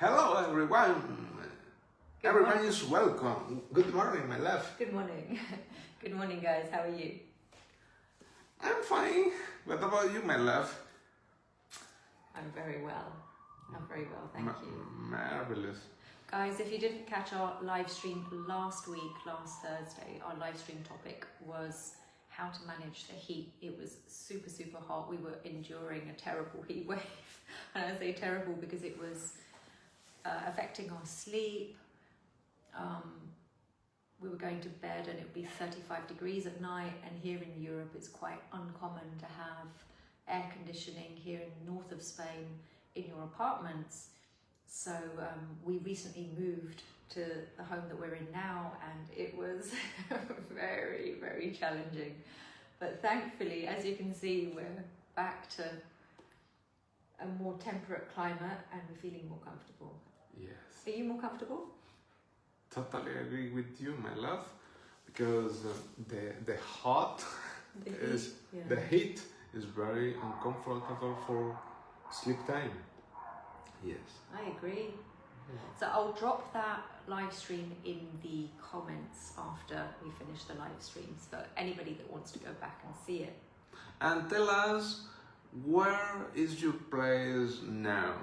Hello everyone. Good Everyone morning. is welcome. Good morning, my love. Good morning. Good morning, guys. How are you? I'm fine. What about you, my love? I'm very well. I'm very well, thank you. Marvelous. Guys, if you didn't catch our live stream last Thursday, our live stream topic was how to manage the heat. It was super, super hot. We were enduring a terrible heat wave. And I say terrible because it was affecting our sleep. We were going to bed and it would be 35 degrees at night, and here in Europe it's quite uncommon to have air conditioning here in the north of Spain in your apartments. So we recently moved to the home that we're in now, and it was very, very challenging. But thankfully, as you can see, we're back to a more temperate climate and we're feeling more comfortable. Yes. Are you more comfortable? Totally agree with you, my love, because the hot the heat is very uncomfortable for sleep time. Yes. I agree. Yeah. So I'll drop that live stream in the comments after we finish the live streams for anybody that wants to go back and see it. And tell us, where is your place now?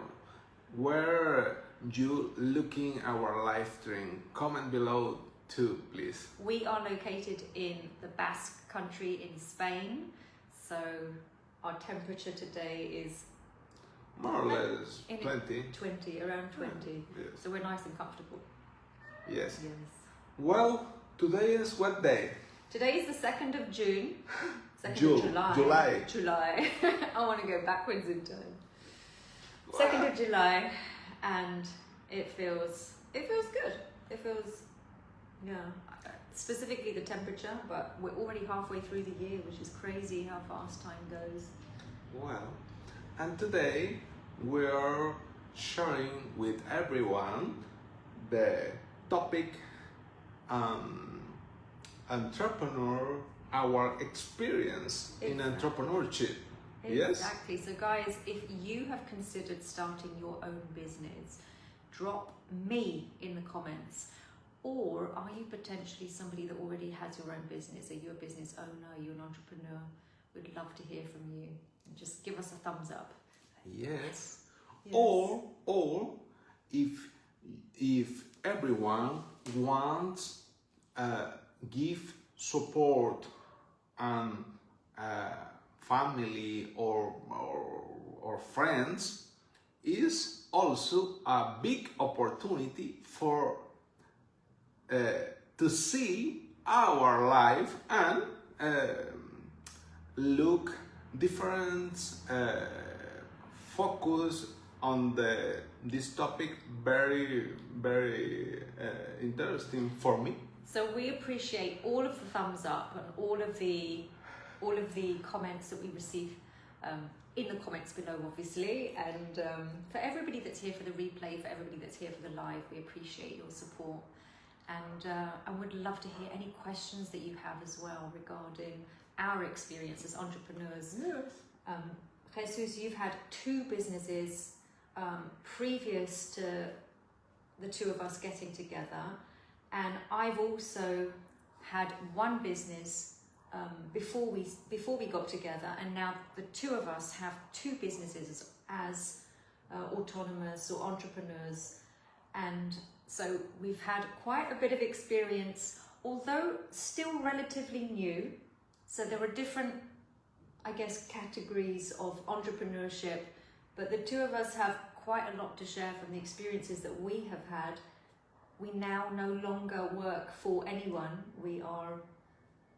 Where you looking our live stream? Comment below too, please. We are located in the Basque country in Spain, so our temperature today is More or less in 20. around 20. Yes. So we're nice and comfortable. Yes. Yes. Well, today is what day? Today is the 2nd of June. 2nd June, of July. July. I want to go backwards in time. Wow. 2nd of July, and it feels good. It feels, specifically the temperature, but we're already halfway through the year, which is crazy how fast time goes. Well, and today we are sharing with everyone the topic entrepreneur, our experience in entrepreneurship. Yes? Exactly. So guys, if you have considered starting your own business, drop me in the comments. Or are you potentially somebody that already has your own business? Are you a business owner? Are you an entrepreneur? We'd love to hear from you. And just give us a thumbs up. Yes. Yes. Or if everyone wants give support and family or friends, is also a big opportunity for to see our life and look different focus on this topic. Very interesting for me. So we appreciate all of the thumbs up and all of the comments that we receive in the comments below, obviously. And for everybody that's here for the replay, for everybody that's here for the live, we appreciate your support. And I would love to hear any questions that you have as well regarding our experience as entrepreneurs. Yes. Jesus, you've had 2 businesses previous to the 2 of us getting together, and I've also had 1 business before we got together, and now the 2 of us have 2 businesses as autonomous or entrepreneurs, and so we've had quite a bit of experience, although still relatively new. So there are different, I guess, categories of entrepreneurship, but the 2 of us have quite a lot to share from the experiences that we have had. We now no longer work for anyone. We are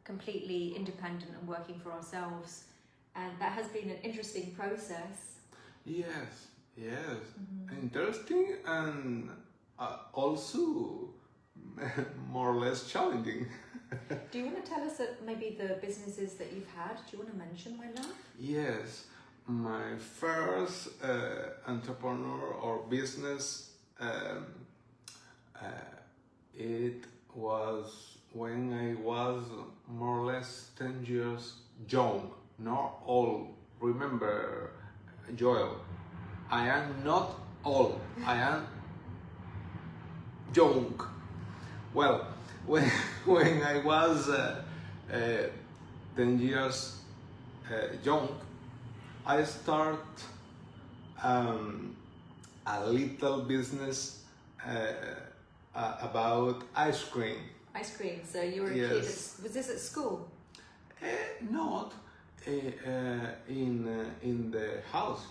completely independent and working for ourselves, and that has been an interesting process. Yes. Interesting and also more or less challenging. Do you want to tell us maybe the businesses that you've had? Do you want to mention, my love? Yes, my first entrepreneur or business, it was when I was more or less 10 years young, not old. Remember, Joel, I am not old, I am young. Well, when, when I was 10 years young, I start a little business about ice cream. Ice cream. So you were a kid. Was this at school? Not in the house.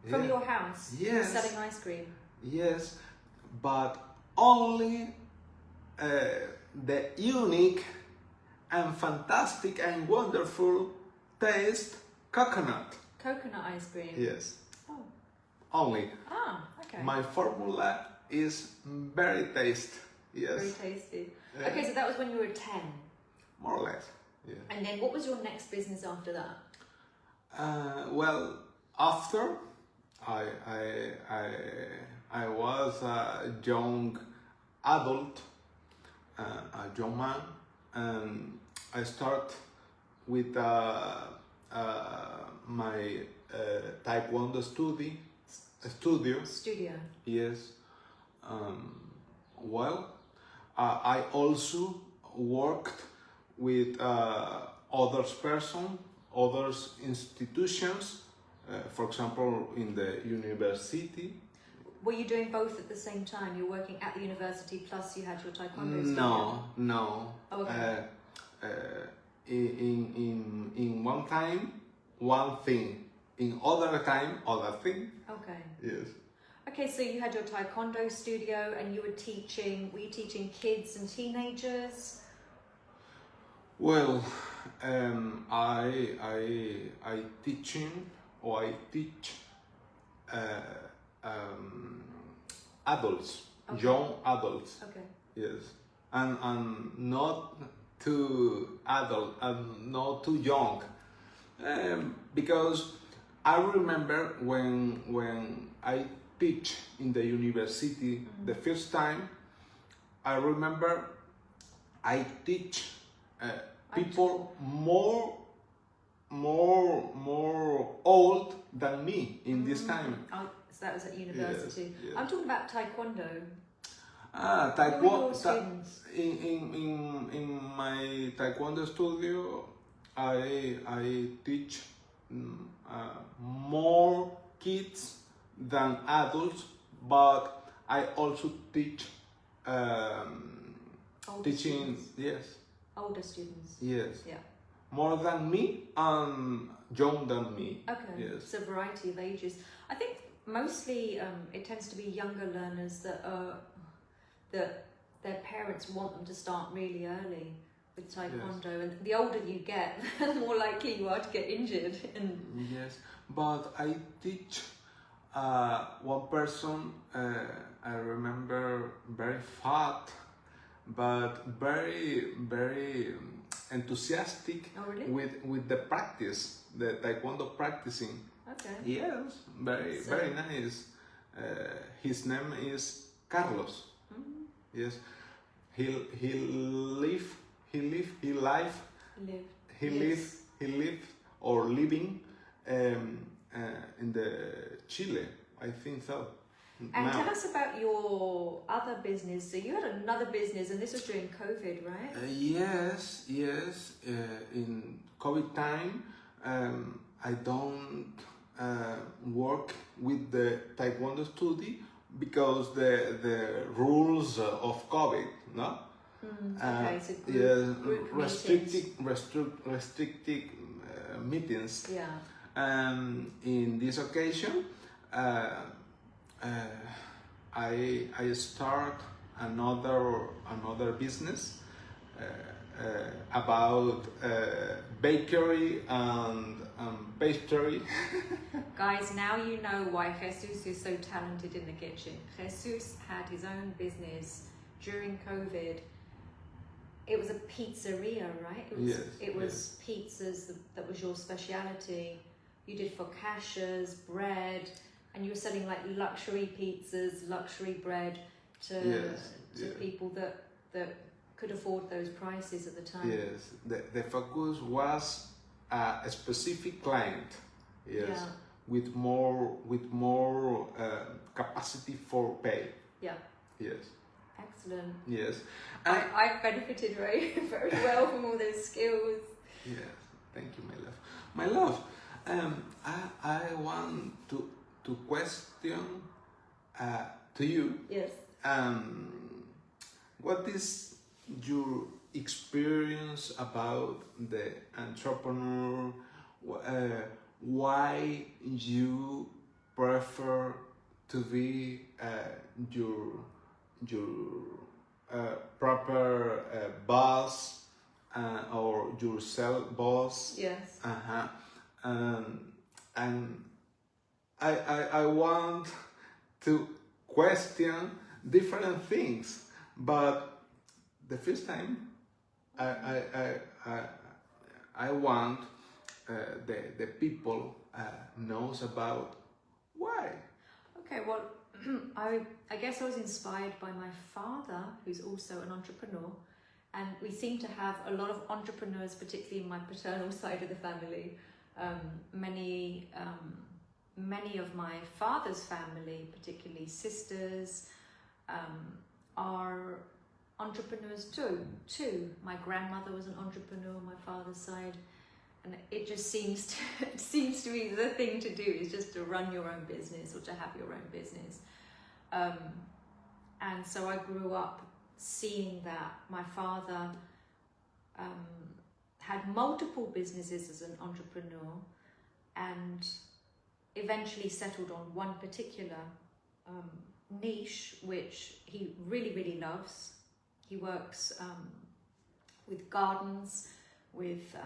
From your house? Yes. You were selling ice cream? Yes, but only the unique and fantastic and wonderful taste coconut. Coconut ice cream? Yes. Oh. Only. Ah, okay. My formula is very tasty. Yes. Very tasty. Yeah. Okay, so that was when you were 10. More or less. Yeah. And then what was your next business after that? Well, after I was a young adult, a young man, and I start with my Taekwondo studio. Yes. Well, I also worked with other institutions, for example, in the university. Were you doing both at the same time? You were working at the university plus you had your Taekwondo studio? No. Oh, okay. In one time, one thing. In other time, other thing. Okay. Yes. Okay, so you had your Taekwondo studio and you were were you teaching kids and teenagers? Well, I teach adults, Okay. young adults. Okay. Yes, and not too adult and not too young, because I remember when I teach in the university the first time. I remember I teach people more old than me in this time. Oh, so that was at university. Yes, yes. I'm talking about Taekwondo. Taekwondo. Students? In my Taekwondo studio, I teach more kids than adults, but I also teach teaching. Students. Yes. Older students. Yes. Yeah. More than me and young than me. Okay. Yes. It's a variety of ages. I think mostly it tends to be younger learners that their parents want them to start really early with Taekwondo, Yes. and the older you get, the more likely you are to get injured. And Yes, but I teach one person. I remember very fat, but very enthusiastic oh, really? with the practice, the Taekwondo practicing. Okay. Yes, very nice. His name is Carlos. Mm-hmm. Yes, he lived or living in the Chile, I think so. And now. tell us about your other business. So you had another business, and this was during COVID, right? Yes. In COVID time, I don't work with the Taekwondo studio because the rules of COVID, no? Okay, so group restricted meetings. Yeah. In this occasion, I start another business about bakery and pastry. Guys, now you know why Jesus is so talented in the kitchen. Jesus had his own business during COVID. It was a pizzeria, right? It was pizzas that was your speciality. You did focaccias, bread, and you were selling like luxury pizzas, luxury bread to people that could afford those prices at the time. Yes, the focus was a specific client. Yes, Yeah. with more capacity for pay. Yeah. Yes. Excellent. Yes. I've benefited very, very well from all those skills. Yes, thank you, my love. My love, I want to question to you. Yes. What is your experience about the entrepreneur? Why you prefer to be your proper boss or your self boss? Yes. And I want to question different things, but the first time I want the people knows about why. Okay, well, I guess I was inspired by my father, who's also an entrepreneur, and we seem to have a lot of entrepreneurs, particularly in my paternal side of the family. Many of my father's family, particularly sisters, are entrepreneurs too. My grandmother was an entrepreneur on my father's side, and it just seems to be the thing to do, is just to run your own business or to have your own business. And so I grew up seeing that my father had multiple businesses as an entrepreneur, and eventually settled on one particular niche, which he really, really loves. He works with gardens, with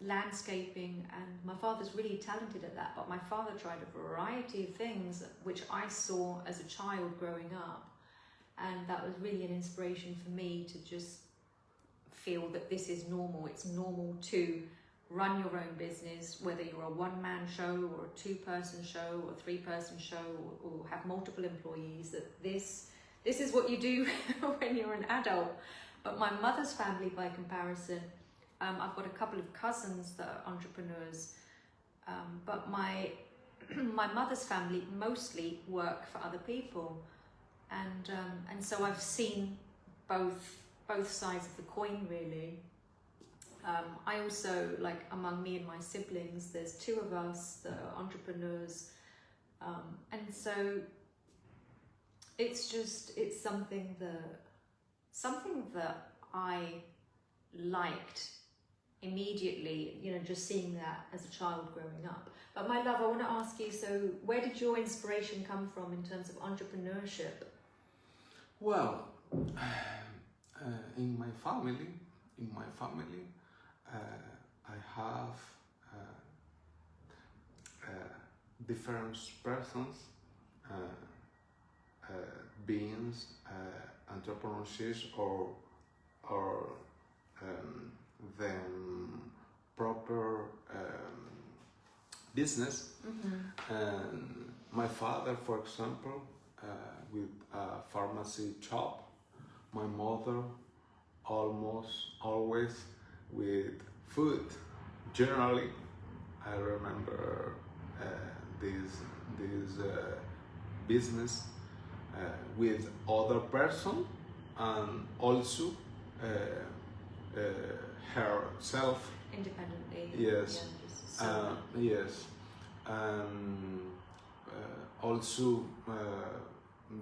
landscaping, and my father's really talented at that. But my father tried a variety of things which I saw as a child growing up, and that was really an inspiration for me to just feel that this is normal. It's normal to run your own business, whether you're a one-man show or a two-person show or a three-person show, or have multiple employees, that this is what you do when you're an adult. But my mother's family, by comparison, I've got a couple of cousins that are entrepreneurs, but my mother's family mostly work for other people, and so I've seen both sides of the coin, really. I also, like, among me and my siblings, there's two of us that are entrepreneurs, and so it's something that I liked immediately, just seeing that as a child growing up. But my love, I want to ask you, so where did your inspiration come from in terms of entrepreneurship? Well, in my family, I have different persons being entrepreneurs or the proper business. Mm-hmm. And my father, for example, with a pharmacy shop. My mother almost always with food. Generally, I remember this business with other person, and also herself Independently. yes. Yeah, Yes. Also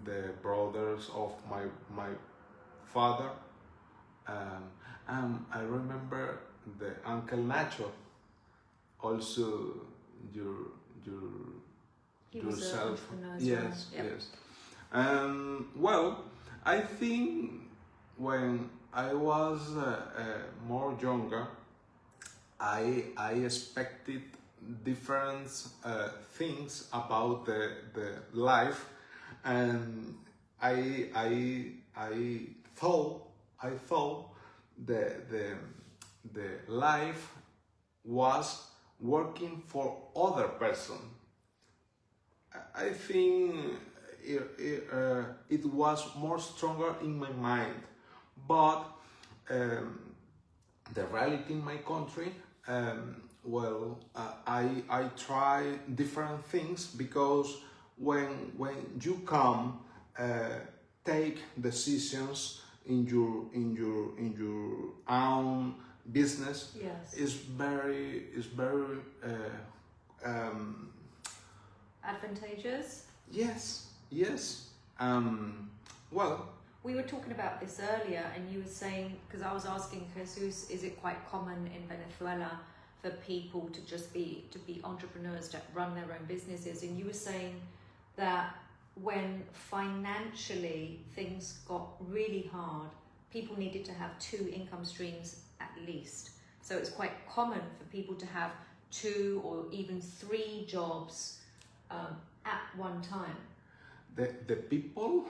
the brothers of my father. I remember the Uncle Nacho. Also he was yourself. an entrepreneur as Yes, well. Yep. yes. Well, I think when I was more younger, I expected different things about the life, and I thought the life was working for other person. I think it was more stronger in my mind, but the reality in my country, I try different things, because when you come take decisions in your own business. Yes. is very Advantageous. yes, yes. Well, We were talking about this earlier, and you were saying, because I was asking Jesus, is it quite common in Venezuela for people to just be entrepreneurs, to run their own businesses? And you were saying that when financially things got really hard, people needed to have 2 income streams at least. So it's quite common for people to have 2 or even 3 jobs at one time. the people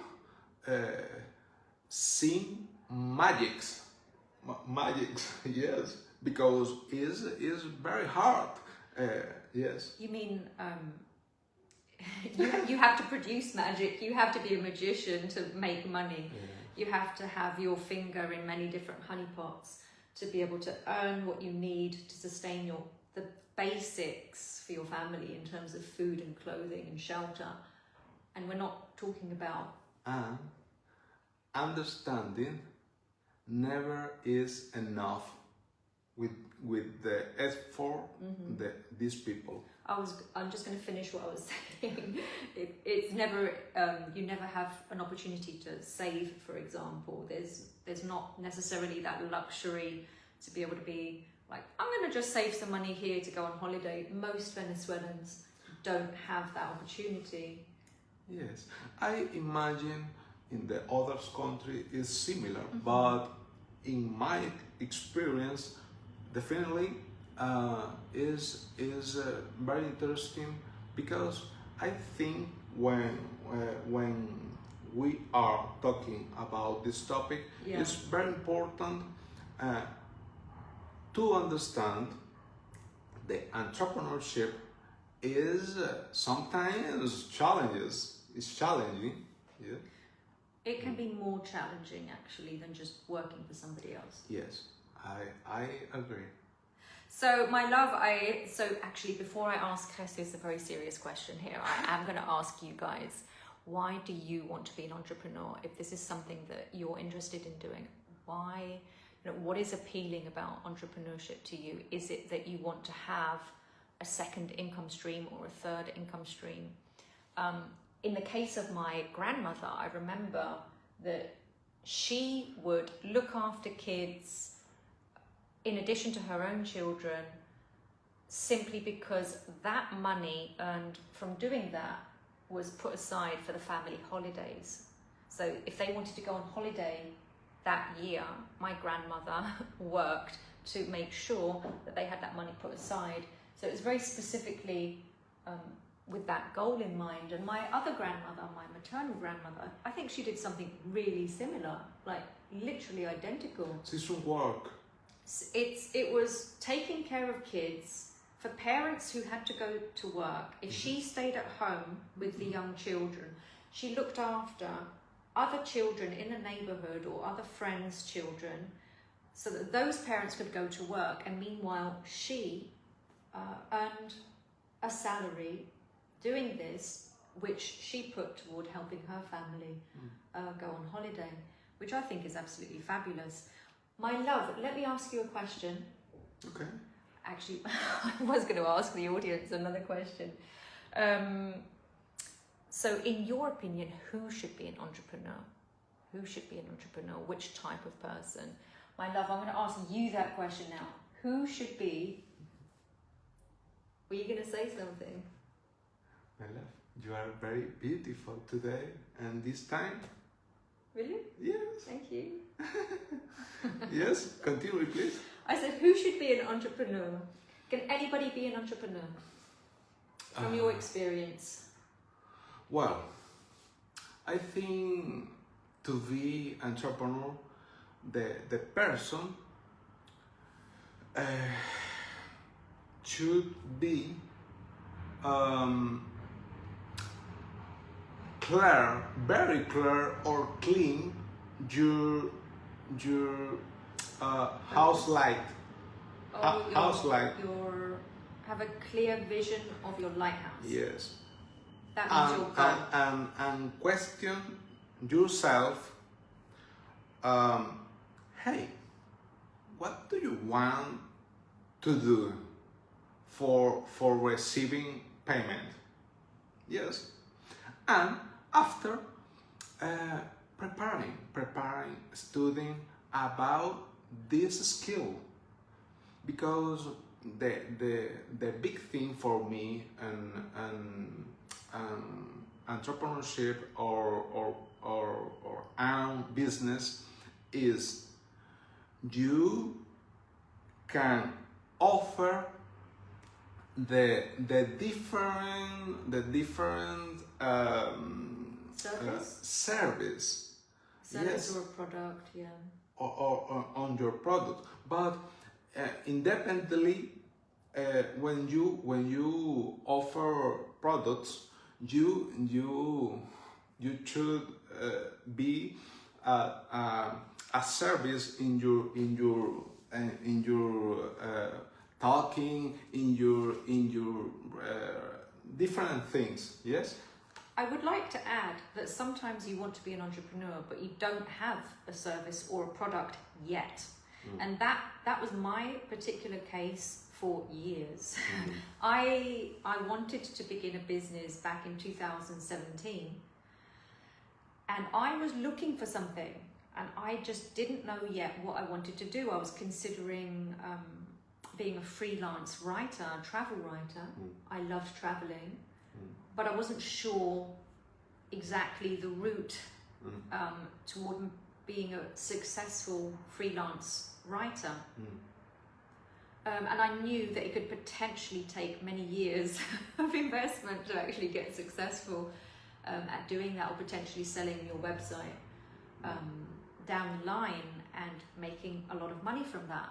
sing magics, yes, because is very hard. Yes. You mean you have to produce magic, you have to be a magician to make money. You have to have your finger in many different honeypots to be able to earn what you need to sustain the basics for your family in terms of food and clothing and shelter. And we're not talking about... And understanding never is enough with the effort that these people. I'm just going to finish what I was saying. It's never, you never have an opportunity to save, for example. There's not necessarily that luxury to be able to be like, I'm going to just save some money here to go on holiday. Most Venezuelans don't have that opportunity. Yes, I imagine in the other country is similar, but in my experience, definitely is very interesting, because I think when we are talking about this topic, it's very important to understand the entrepreneurship is sometimes it's challenging. Yeah. It can be more challenging actually than just working for somebody else. Yes, I agree. So my love, so actually before I ask Jesus a very serious question here, I am going to ask you guys, why do you want to be an entrepreneur? If this is something that you're interested in doing, why, what is appealing about entrepreneurship to you? Is it that you want to have a second income stream or a third income stream? In the case of my grandmother, I remember that she would look after kids in addition to her own children, simply because that money earned from doing that was put aside for the family holidays. So if they wanted to go on holiday that year, my grandmother worked to make sure that they had that money put aside. So it was very specifically with that goal in mind. And my other grandmother, my maternal grandmother, I think she did something really similar, like literally identical. It's some work. It was taking care of kids for parents who had to go to work. If she stayed at home with the young children, she looked after other children in the neighborhood or other friends' children so that those parents could go to work. And meanwhile, she earned a salary doing this, which she put toward helping her family go on holiday, which I think is absolutely fabulous. My love, let me ask you a question. Okay. Actually, I was going to ask the audience another question. So in your opinion, who should be an entrepreneur? Who should be an entrepreneur? Which type of person? My love, I'm going to ask you that question now. Who should be... Were you going to say something? My love, you are very beautiful today and this time. Really? Yes. Thank you. Yes, continue please. I said, who should be an entrepreneur? Can anybody be an entrepreneur? From your experience. Well, I think to be entrepreneur, the person should be clear, very clear or clean your house light. House light. Have a clear vision of your lighthouse. Yes. That means your goal. And question yourself, hey, what do you want to do for receiving payment? Yes, and after preparing, studying about this skill, because the big thing for me and entrepreneurship or own business is you can offer the different service, yes, or a product, yeah. or on your product, but independently, when you offer products, you should be a service in your talking, in your different things. Yes. I would like to add that sometimes you want to be an entrepreneur, but you don't have a service or a product yet. And that was my particular case for years. I wanted to begin a business back in 2017, and I was looking for something, and I just didn't know yet what I wanted to do. I was considering being a freelance writer, a travel writer. I loved traveling, but I wasn't sure exactly the route toward being a successful freelance writer. And I knew that it could potentially take many years of investment to actually get successful at doing that, or potentially selling your website down the line and making a lot of money from that.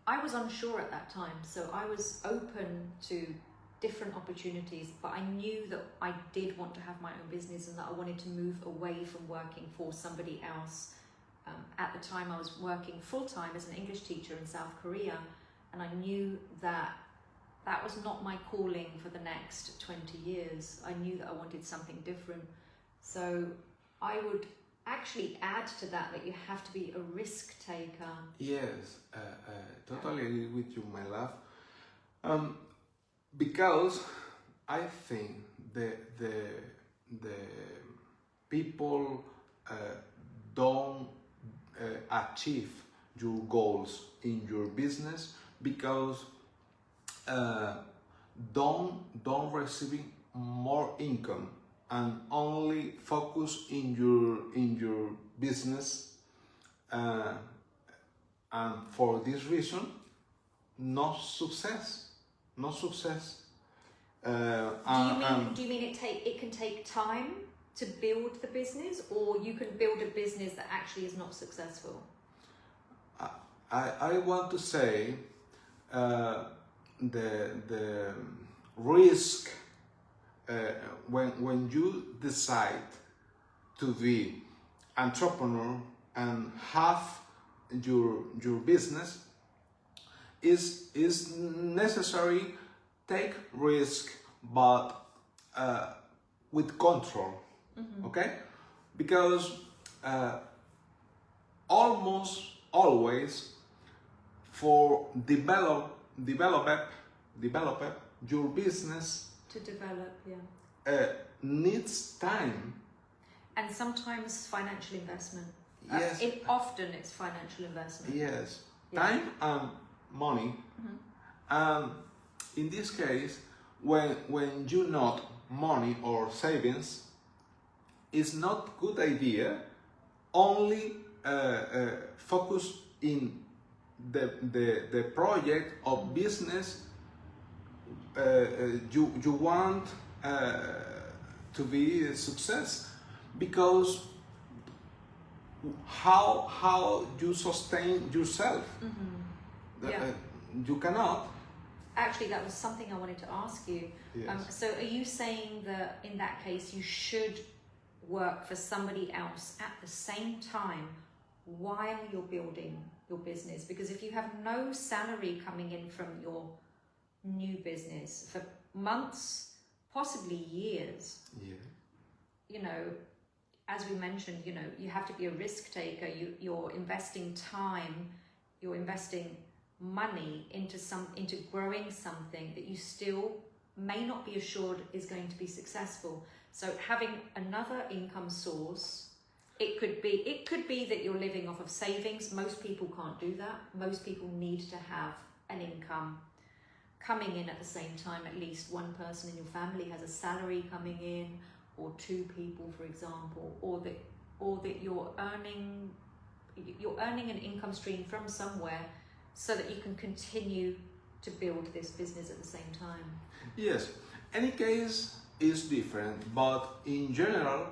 I was unsure at that time, so I was open to different opportunities, but I knew that I did want to have my own business and that I wanted to move away from working for somebody else. At the time I was working full-time as an English teacher in South Korea, and I knew that that was not my calling for the next 20 years. I knew that I wanted something different. So I would actually add to that you have to be a risk taker. Yes, totally agree with you, my love. Because I think the people don't achieve your goals in your business because don't receiving more income and only focus in your business, and for this reason no success. Do you mean it can take time to build the business, or you can build a business that actually is not successful? I want to say the risk when you decide to be entrepreneur and have your business is necessary. Take risk, but with control. Okay, because almost always for develop your business To develop, needs time and sometimes financial investment. Yes. Often it's financial investment. Yes, time and money. In this case, when you not money or savings, it's not good idea only focus in the project of business you want to be a success, because how you sustain yourself. You cannot. Actually, that was something I wanted to ask you. Yes. So are you saying that in that case you should work for somebody else at the same time while you're building your business? Because if you have no salary coming in from your new business for months, possibly years, you know, as we mentioned, you know, you have to be a risk taker. You're investing time, you're investing money into growing something that you still may not be assured is going to be successful. So having another income source, it could be that you're living off of savings. Most people can't do that. Most people need to have an income coming in at the same time. At least one person in your family has a salary coming in, or two people, for example, or that you're earning an income stream from somewhere, so that you can continue to build this business at the same time. Yes, any case is different, but in general,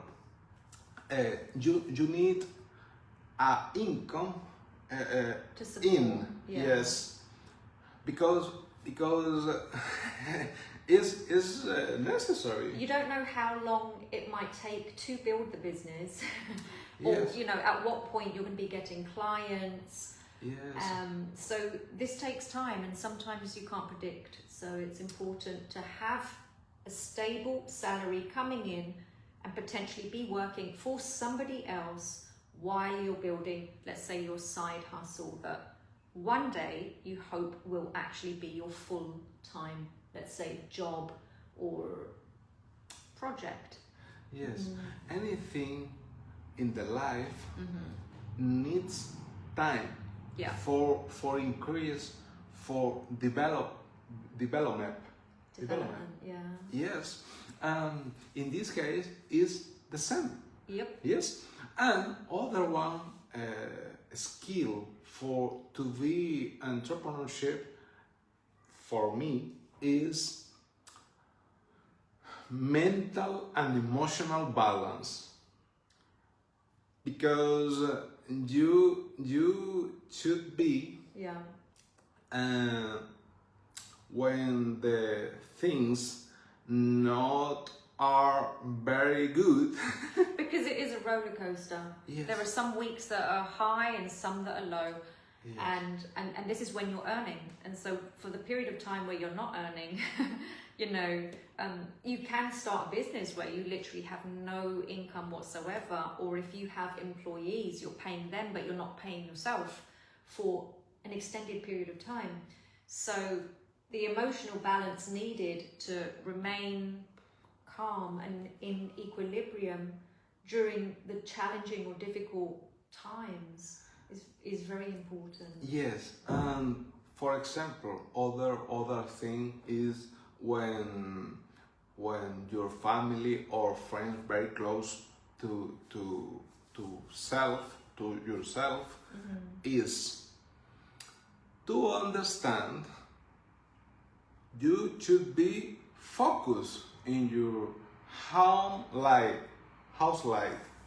you need a income To support. yes, because it's necessary. You don't know how long it might take to build the business, or Yes. you know, at what point you're going to be getting clients. Yes. So this takes time, and sometimes you can't predict. So it's important to have a stable salary coming in and potentially be working for somebody else while you're building, let's say, your side hustle that one day you hope will actually be your full-time, let's say, job or project. Yes. Anything in the life needs time. Yeah. For increase, for development. Yeah. Yes. In this case, is the same. Yep. Yes. And other one skill to be entrepreneurship for me is mental and emotional balance, because you should be when the things not are very good. Because it is a roller coaster. Yes. There are some weeks that are high and some that are low. Yes. And this is when you're earning. And so for the period of time where you're not earning, you know, you can start a business where you literally have no income whatsoever. Or if you have employees, you're paying them, but you're not paying yourself for an extended period of time. So the emotional balance needed to remain calm and in equilibrium during the challenging or difficult times is very important. Yes. For example, other thing is when your family or friends very close to yourself is to understand you should be focused in your house light.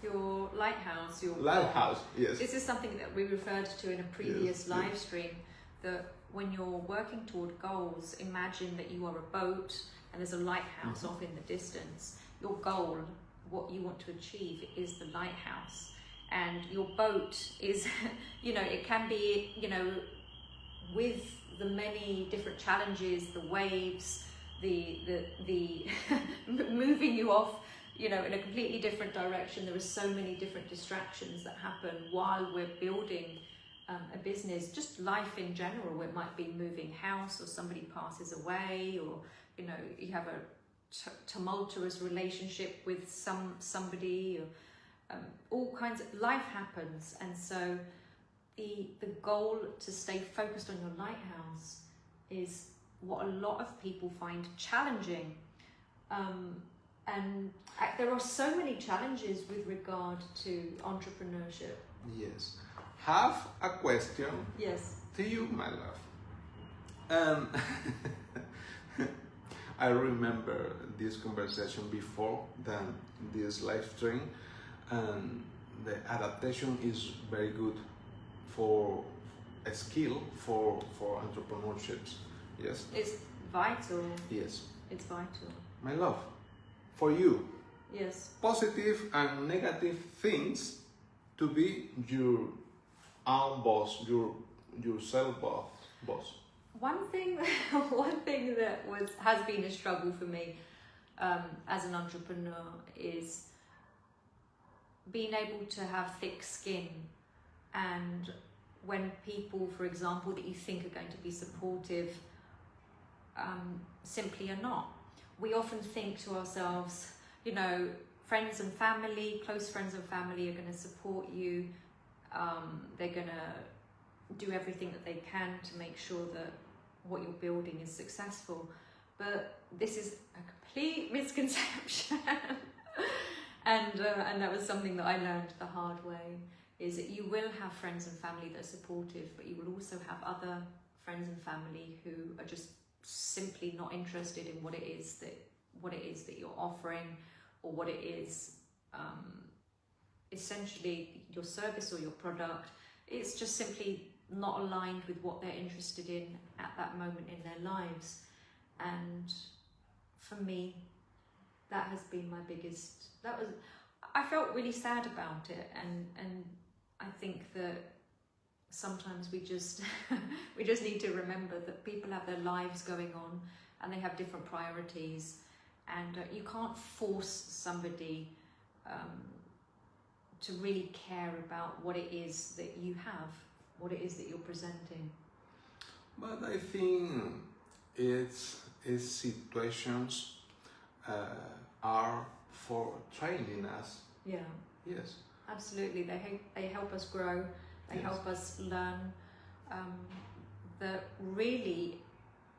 Your lighthouse, your Lighthouse, yes. This is something that we referred to in a previous Yes, live yes. stream, that when you're working toward goals, imagine that you are a boat and there's a lighthouse off in the distance. Your goal, what you want to achieve, is the lighthouse. And your boat is, you know, it can be, you know, with the many different challenges, the waves, the moving you off, you know, in a completely different direction. There are so many different distractions that happen while we're building a business, just life in general. It might be moving house, or somebody passes away, or, you know, you have a tumultuous relationship with somebody, or all kinds of life happens. And so the goal to stay focused on your lighthouse is what a lot of people find challenging. And there are so many challenges with regard to entrepreneurship. Yes. Have a question Yes. to you, my love. I remember this conversation before than this live stream, and the adaptation is very good for a skill for entrepreneurships. Yes. It's vital. Yes. It's vital. My love, for you, Yes. positive and negative things to be your own boss, your self-boss. One thing that has been a struggle for me as an entrepreneur is being able to have thick skin, and when people, for example, that you think are going to be supportive, simply are not. We often think to ourselves, you know, friends and family, close friends and family are going to support you. They're going to do everything that they can to make sure that what you're building is successful. But this is a complete misconception. And that was something that I learned the hard way, is that you will have friends and family that are supportive, but you will also have other friends and family who are just simply not interested in what it is that you're offering, or what it is, essentially your service or your product. It's just simply not aligned with what they're interested in at that moment in their lives. And for me, that has been my biggest, I felt really sad about it, and I think that sometimes we just we just need to remember that people have their lives going on and they have different priorities, and you can't force somebody to really care about what it is that you have, what it is that you're presenting. But I think it's situations are for training us. Yeah. Yes. Absolutely. They help us grow. They Yes. help us learn that really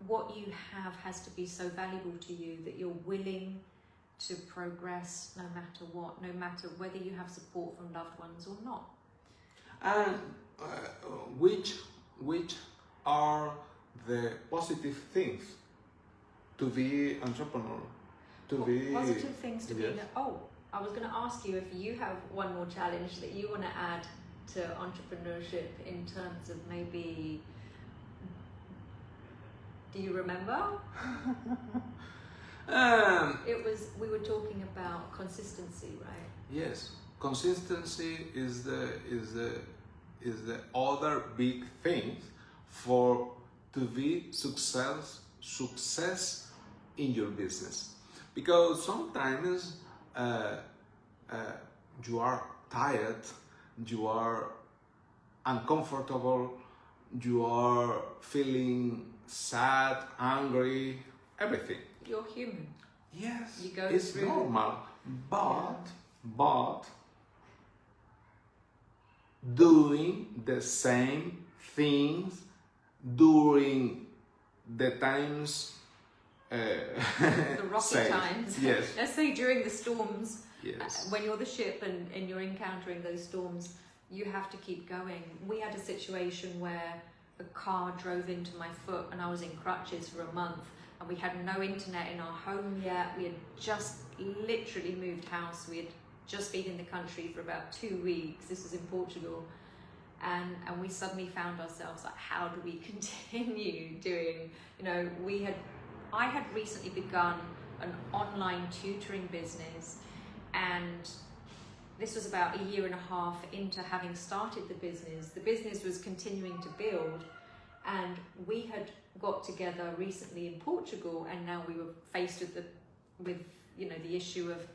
what you have has to be so valuable to you that you're willing to progress no matter what, no matter whether you have support from loved ones or not. And which are the positive things to be entrepreneur? Positive things to Yes. be. I was going to ask you if you have one more challenge that you want to add to entrepreneurship in terms of maybe. Do you remember? We were talking about consistency, right? Yes, consistency is the other big thing for to be success in your business, because sometimes you are tired, you are uncomfortable, you are feeling sad, angry, everything. You're human. Yes, You go it's through- normal, but doing the same things during the times The rocky say. times. Yes. Let's say during the storms, Yes. when you're the ship and you're encountering those storms, you have to keep going. We had a situation where a car drove into my foot and I was in crutches for a month, and we had no internet in our home yet. We had just literally moved house. We had just been in the country for about 2 weeks. This was in Portugal. And we suddenly found ourselves like, how do we continue doing, I had recently begun an online tutoring business, and this was about 1.5 years into having started the business. The business was continuing to build, and we had got together recently in Portugal, and now we were faced with the issue of,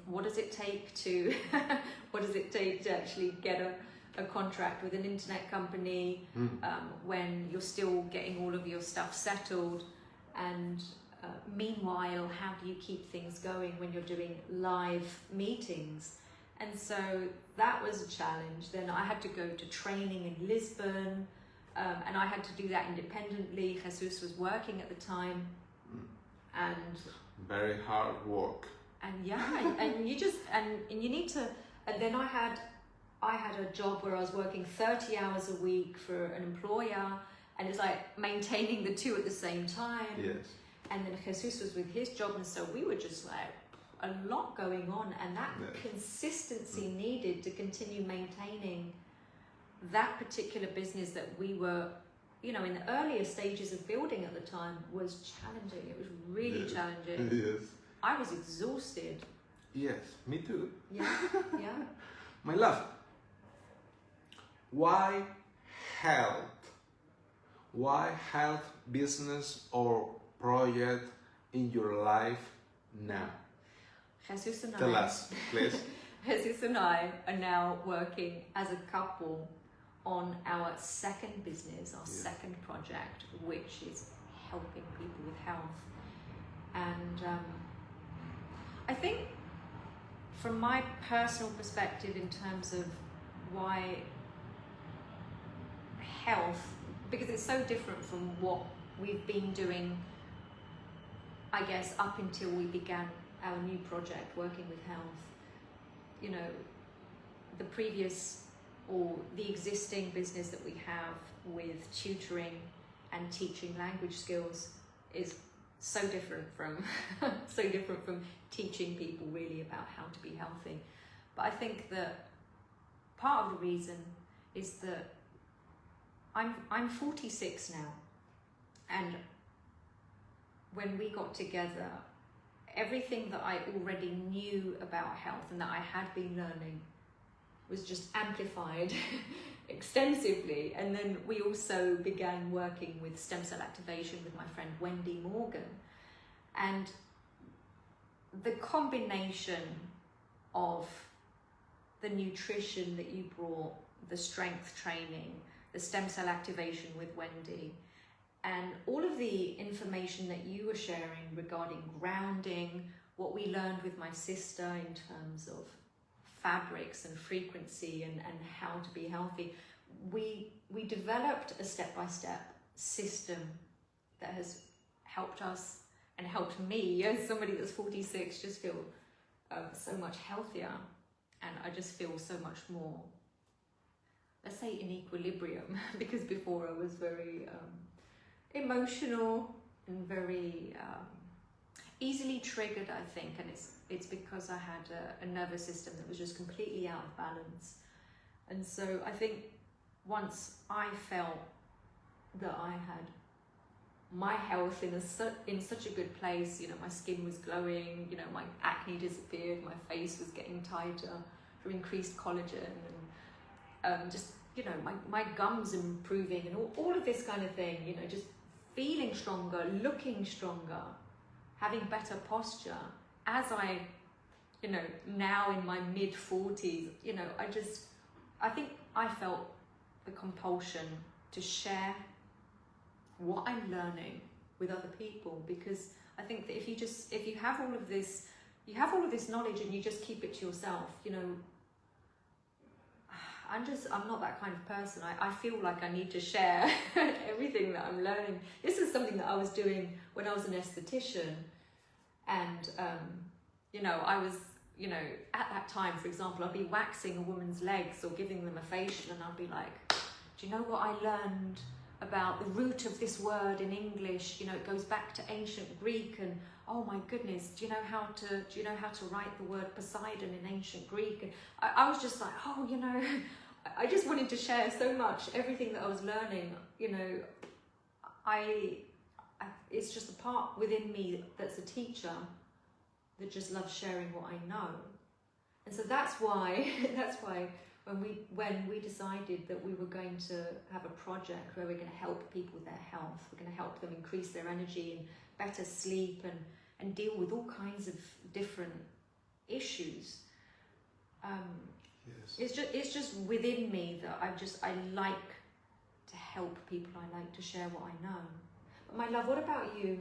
what does it take to actually get a contract with an internet company when you're still getting all of your stuff settled, and meanwhile, how do you keep things going when you're doing live meetings? And so that was a challenge. Then I had to go to training in Lisbon, and I had to do that independently. Jesus was working at the time, and Very hard work. and you need to. And then I had a job where I was working 30 hours a week for an employer, and it's like maintaining the two at the same time. Yes. And then Jesus was with his job, and so we were just like a lot going on, and that consistency needed to continue maintaining that particular business that we were, in the earlier stages of building at the time was challenging. It was really challenging. Yes. I was exhausted. Yes, me too. Yeah, yeah. My love, why health? Why health business or project in your life now? Jesus and Tell I. us, please. Jesus and I are now working as a couple on our second business, our second project, which is helping people with health. And I think from my personal perspective in terms of why health, because it's so different from what we've been doing, I guess, up until we began our new project, working with health. You know, the previous or the existing business that we have with tutoring and teaching language skills is so different from teaching people really about how to be healthy. But I think that part of the reason is that I'm 46 now, and when we got together, everything that I already knew about health and that I had been learning was just amplified extensively. And then we also began working with stem cell activation with my friend Wendy Morgan. And the combination of the nutrition that you brought, the strength training, the stem cell activation with Wendy, and all of the information that you were sharing regarding grounding, what we learned with my sister in terms of fabrics and frequency and how to be healthy, we developed a step-by-step system that has helped us and helped me, as somebody that's 46, just feel so much healthier. And I just feel so much more, let's say, in equilibrium, because before I was very emotional and very easily triggered, I think, and it's because I had a nervous system that was just completely out of balance. And so I think once I felt that I had my health in such a good place, you know, my skin was glowing, you know, my acne disappeared, my face was getting tighter from increased collagen, and just, you know, my gums improving, and all of this kind of thing, you know, just feeling stronger, looking stronger, having better posture. As I, you know, now in my mid-40s, you know, I think I felt the compulsion to share what I'm learning with other people, because I think that if you have all of this, knowledge and you just keep it to yourself, you know, I'm not that kind of person. I feel like I need to share everything that I'm learning. This is something that I was doing when I was an esthetician, and you know, I was, you know, at that time, for example, I'd be waxing a woman's legs or giving them a facial, and I'd be like, do you know what I learned about the root of this word in English? You know, it goes back to ancient Greek, and oh my goodness, do you know how to write the word Poseidon in ancient Greek? And I was just like, oh, you know, I just wanted to share so much, everything that I was learning. You know, it's just a part within me that's a teacher that just loves sharing what I know. And so that's why when we decided that we were going to have a project where we're going to help people with their health, we're going to help them increase their energy and better sleep and deal with all kinds of different issues. Yes. It's just within me that I like to help people. I like to share what I know. But my love, what about you?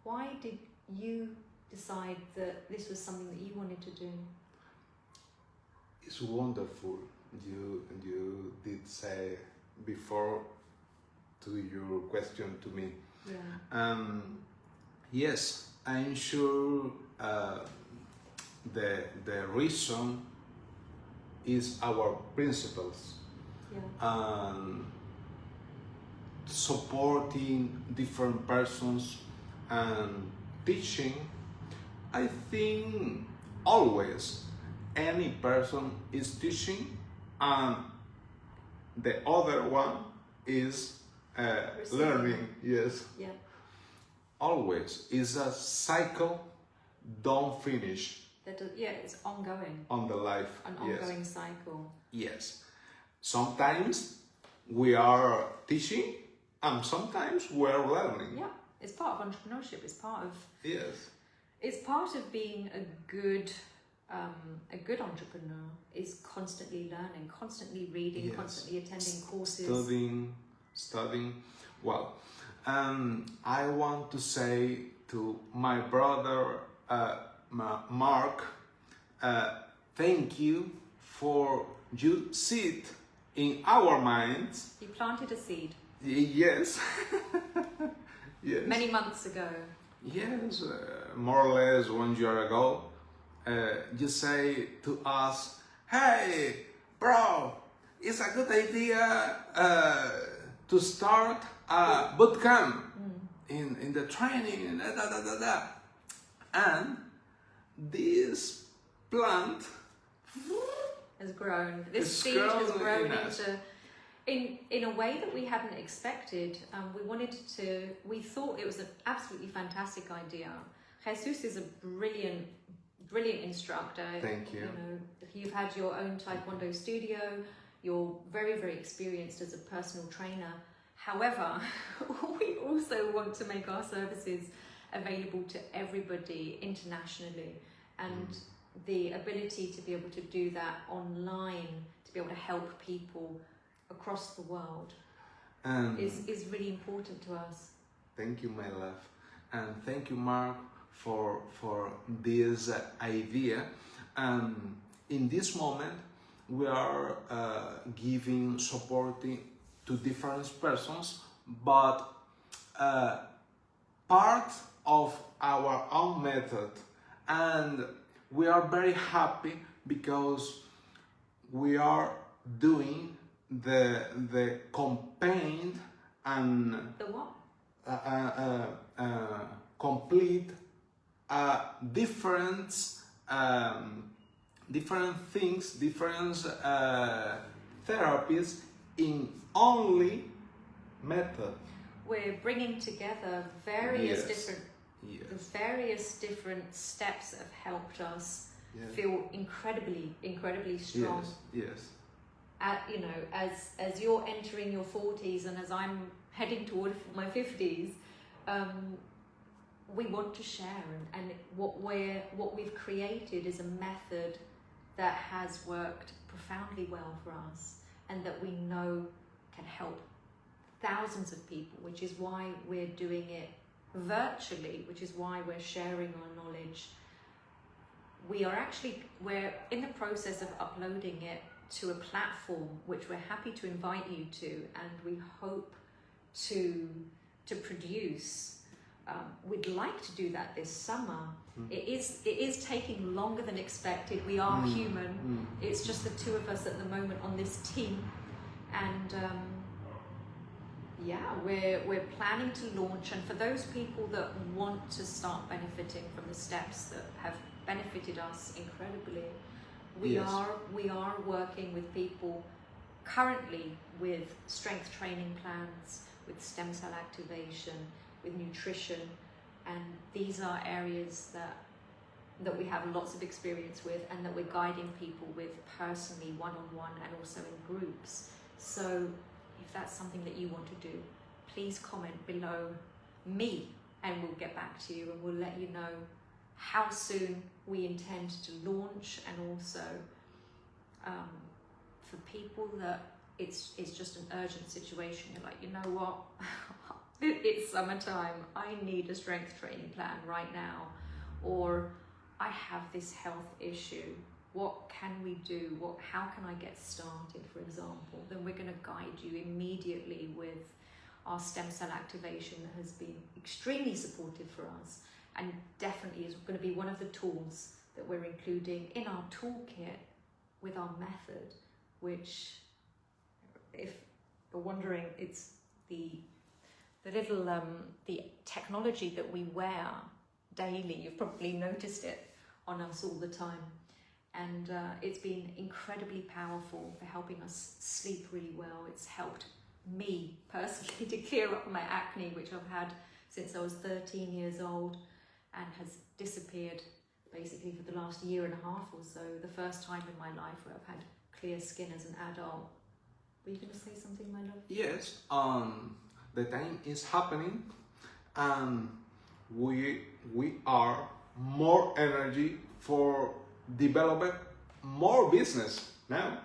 Why did you decide that this was something that you wanted to do? It's wonderful. You did say before to your question to me. Yeah. Yes, I'm sure the reason is our principles. Yeah. Supporting different persons and teaching. I think always any person is teaching and the other one is learning. Yes. Yeah. Always is a cycle. Don't finish. It's ongoing. On the life. An ongoing cycle. Yes. Sometimes we are teaching and sometimes we are learning. Yeah. It's part of entrepreneurship. It's part of. Yes. It's part of being a good a good entrepreneur is constantly learning, constantly reading, Yes. constantly attending courses. Studying. Well, I want to say to my brother Mark, thank you for you sit in our minds. You planted a seed. Yes. Yes. Many months ago. Yes, more or less 1 year ago. You say to us, hey, bro, it's a good idea to start a boot camp in the training and And this plant has grown. This It's seed has grown grown in us. in a way that we hadn't expected. We thought it was an absolutely fantastic idea. Jesus is a brilliant instructor. Thank you. You know, you've had your own Taekwondo studio. You're very, very experienced as a personal trainer. However, we also want to make our services available to everybody internationally, and the ability to be able to do that online, to be able to help people across the world is really important to us. Thank you, my love, and thank you, Mark, for this idea. In this moment, we are giving supporting to different persons, but part of our own method, and we are very happy because we are doing the campaign and The what? complete different things, different therapies in only method. We're bringing together various Yes. various different steps that have helped us Yes. feel incredibly strong. Yes. You know, as you're entering your 40s and as I'm heading toward my 50s, we want to share, and what we've created is a method that has worked profoundly well for us, and that we know can help thousands of people, which is why we're doing it virtually, which is why we're sharing our knowledge. We're in the process of uploading it to a platform which we're happy to invite you to, and we hope to produce. We'd like to do that this summer. It is taking longer than expected. We are human. It's just the two of us at the moment on this team, and we're planning to launch. And for those people that want to start benefiting from the steps that have benefited us incredibly, we are working with people currently with strength training plans, with stem cell activation, with nutrition, and these are areas that we have lots of experience with, and that we're guiding people with personally, one-on-one, and also in groups. So if that's something that you want to do, please comment below me, and we'll get back to you, and we'll let you know how soon we intend to launch. And also for people that it's just an urgent situation, you're like, you know what, it's summertime, I need a strength training plan right now, or I have this health issue, what can we do, how can I get started, for example, then we're going to guide you immediately with our stem cell activation that has been extremely supportive for us, and definitely is going to be one of the tools that we're including in our toolkit with our method, which, if you're wondering, it's the little the technology that we wear daily. You've probably noticed it on us all the time, and it's been incredibly powerful for helping us sleep really well. It's helped me personally to clear up my acne, which I've had since I was 13 years old, and has disappeared basically for the last year and a half or so. The first time in my life where I've had clear skin as an adult. Were you going to say something, my love? Yes. The time is happening, and we are more energy for develop more business now.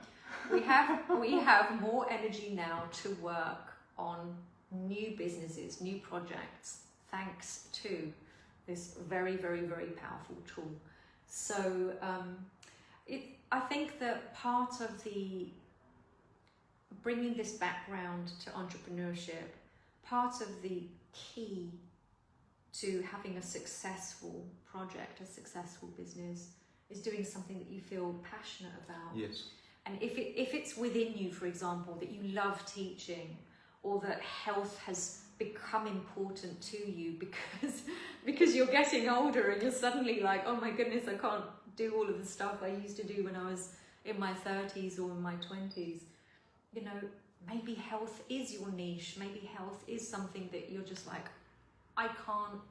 We have more energy now to work on new businesses, new projects, thanks to this very, very, very powerful tool. So I think that part of the bringing this background to entrepreneurship, part of the key to having a successful project, a successful business, is doing something that you feel passionate about. Yes. And if it's within you, for example, that you love teaching, or that health has become important to you because you're getting older and you're suddenly like, oh my goodness, I can't do all of the stuff I used to do when I was in my 30s or in my 20s. You know, maybe health is your niche. Maybe health is something that you're just like, I can't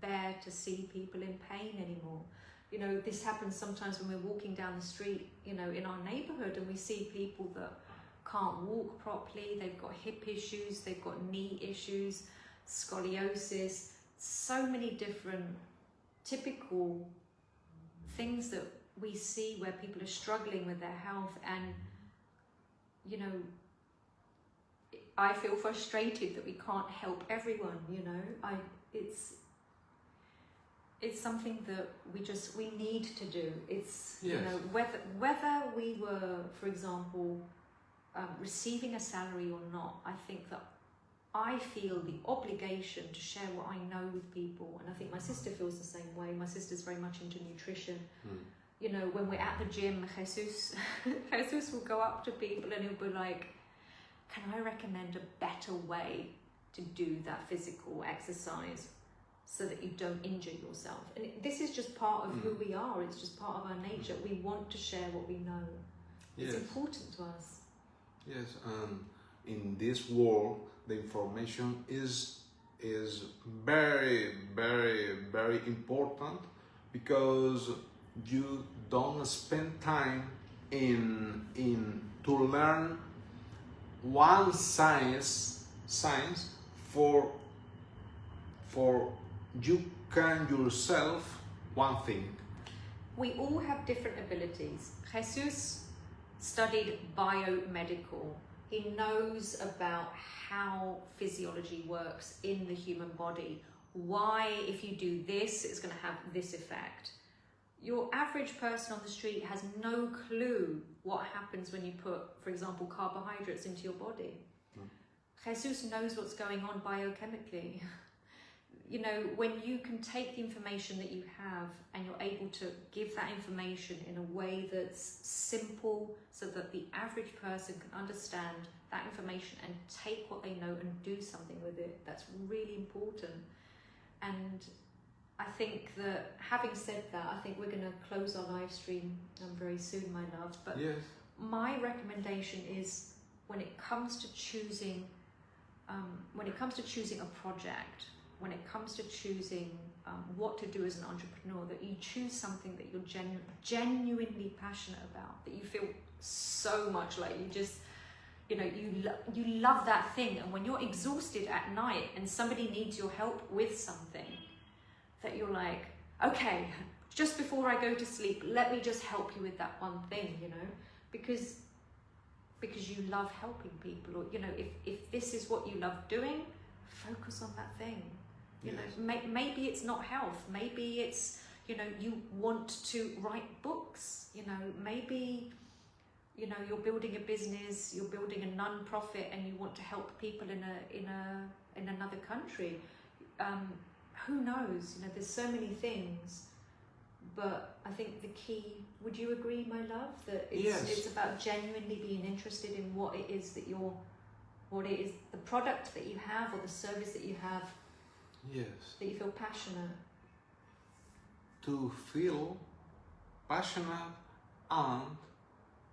bear to see people in pain anymore. You know, this happens sometimes when we're walking down the street, you know, in our neighborhood, and we see people that can't walk properly, they've got hip issues, they've got knee issues, scoliosis, so many different typical things that we see where people are struggling with their health. And, you know, I feel frustrated that we can't help everyone, you know. It's something that we need to do. It's, yes. You know, whether we were, for example, receiving a salary or not, I think that I feel the obligation to share what I know with people. And I think my sister feels the same way. My sister's very much into nutrition. You know, when we're at the gym, Jesus will go up to people and he'll be like, can I recommend a better way to do that physical exercise so that you don't injure yourself? And this is just part of who we are. It's just part of our nature. We want to share what we know. It's important to us. Yes, in this world, the information is very, very, very important, because you don't spend time in to learn one science for you can yourself one thing. We all have different abilities. Jesus studied biomedical. He knows about how physiology works in the human body. Why, if you do this, it's going to have this effect. Your average person on the street has no clue what happens when you put, for example, carbohydrates into your body. Jesus knows what's going on biochemically. You know, when you can take the information that you have and you're able to give that information in a way that's simple so that the average person can understand that information and take what they know and do something with it, that's really important. And I think that, having said that, I think we're going to close our live stream very soon, my love. But yes. My recommendation is, when it comes to choosing a project, when it comes to choosing what to do as an entrepreneur, that you choose something that you're genuinely passionate about, that you feel so much like you just, you know, you love that thing. And when you're exhausted at night and somebody needs your help with something, that you're like, okay, just before I go to sleep, let me just help you with that one thing, you know, because you love helping people. Or, you know, if this is what you love doing, focus on that thing. You know, maybe it's not health. Maybe it's, you know, you want to write books. You know, maybe, you know, you're building a business, you're building a non-profit, and you want to help people in another country. Who knows? You know, there's so many things. But I think the key, would you agree, my love, that it's about genuinely being interested in what it is that the product that you have, or the service that you have. Yes. That you feel passionate. To feel passionate and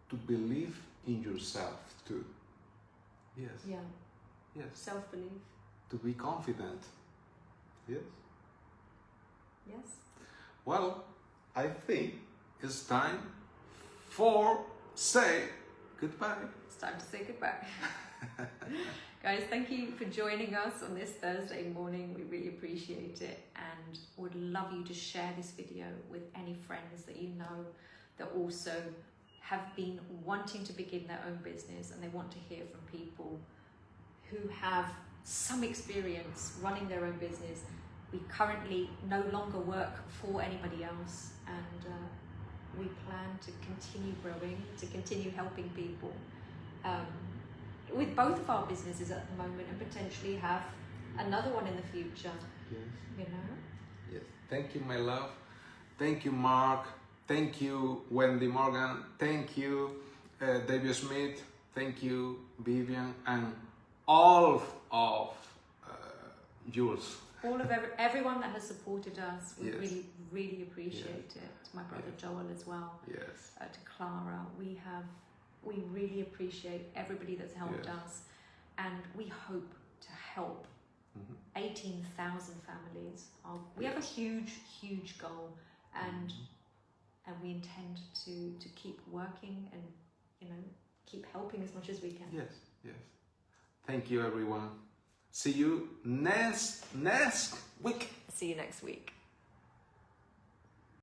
to believe in yourself too. Yes. Yeah. Yes. Self-belief. To be confident. Yes. Yes. Well, I think it's time for say goodbye. It's time to say goodbye. Guys, thank you for joining us on this Thursday morning. We really appreciate it, and would love you to share this video with any friends that you know that also have been wanting to begin their own business, and they want to hear from people who have some experience running their own business. We currently no longer work for anybody else, and we plan to continue growing, to continue helping people with both of our businesses at the moment, and potentially have another one in the future. Yes. You know? Yes. Thank you, my love. Thank you, Mark. Thank you, Wendy Morgan. Thank you, David Smith. Thank you, Vivian, and all of Jules. All of everyone that has supported us, we Yes. really appreciate it. My brother Joel as well. Yes. To Clara, we really appreciate everybody that's helped Yes. us, and we hope to help 18,000 families. We have a huge goal, and we intend to keep working and keep helping as much as we can. Yes. Yes. Thank you, everyone. See you next week. See you next week.